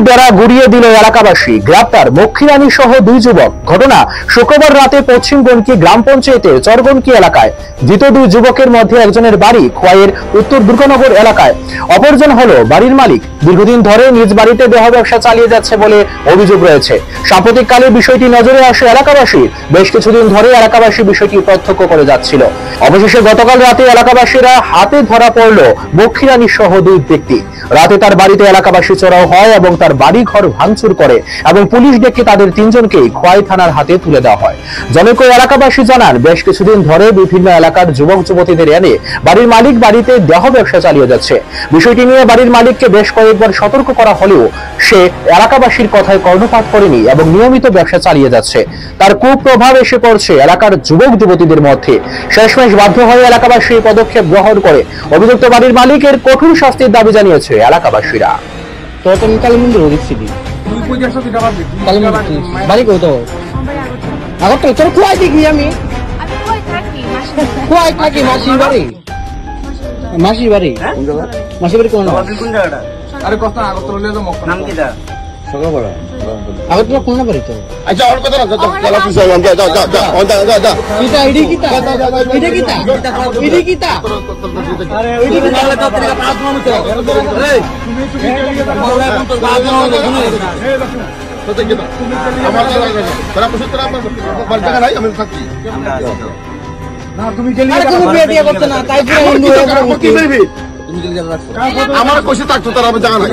বেড়া গুড়িয়ে দিল এলাকাবাসী। গ্রেপ্তার মক্ষীরানী সহ 2 যুবক। ঘটনা শুক্রবার রাতে পশ্চিম গনকি গ্রাম পঞ্চায়েতের চরগনকি এলাকায়। ধৃত 2 যুবকের মধ্যে একজনের বাড়ি খোয়াইয়ের উত্তর দুর্গানগর এলাকায়, অপরজন হলো বাড়ির মালিক। দীর্ঘদিন ধরে নিজ বাড়িতে দেহ ব্যবসা চালিয়ে যাচ্ছে বলে অভিযোগ রয়েছে। সাম্প্রতিককালে বিষয়টি নজরে আসে এলাকাবাসীর। বেশ কিছুদিন ধরে এলাকাবাসী বিষয়টি প্রত্যক্ষ করে যাচ্ছিল। অবশেষে গতকাল রাতে এলাকাবাসীরা হাতে ধরা পড়ল মক্ষীরানী সহ 2 ব্যক্তি। রাতে তার বাড়িতে এলাকাবাসী চড়াও হয় এবং তার বাড়ি ঘর ভাঙচুর করে এবং পুলিশ ডেকে তাদের 3 জনকেই খোয়াই থানার হাতে তুলে দেওয়া হয়। জনৈক এলাকাবাসী জানান, বেশ কিছুদিন ধরে বিভিন্ন এলাকার যুবক যুবতীদের এনে বাড়ির মালিক বাড়িতে দেহ ব্যবসা চালিয়ে যাচ্ছে। বিষয়টি নিয়ে বাড়ির মালিককে বেশ কয়েকবার সতর্ক করা হলেও সে এলাকাবাসীর কথায় কর্ণপাত করেনি এবং নিয়মিত ব্যবসা চালিয়ে যাচ্ছে। তার কুপ্রভাব এসে পড়ছে এলাকার যুবক যুবতীদের মধ্যে। শেষমেশ বাধ্য হয়ে এলাকাবাসী পদক্ষেপ গ্রহণ করে অভিযুক্ত বাড়ির মালিকের কঠোর শাস্তির দাবি জানিয়েছে এলাকাবাসীরা। মাসির বাড়ি কোন আগরতলা কোন বাড়ি তো? আচ্ছা আর কথা না, চলো তুই যাও, যা কিটা ইডি কিটা ইডি কিটা আরে ইডি কিটা লাগা তো তেরা পাঁচ মানুষ তো এই তুমি এখন তো গাছ না তো দেখি না আমার লাগা তোরা পুষে তোরা আমার জায়গা নাই, আমি থাকি না। তুমি গেলি আর কোনো বিয়ে দিয়া করতে না, তাই পুরো হিন্দু হয়ে কি বলবি? তুমি গেলি রাখছো আমার কইছে থাকতো, তার আমি জায়গা নাই।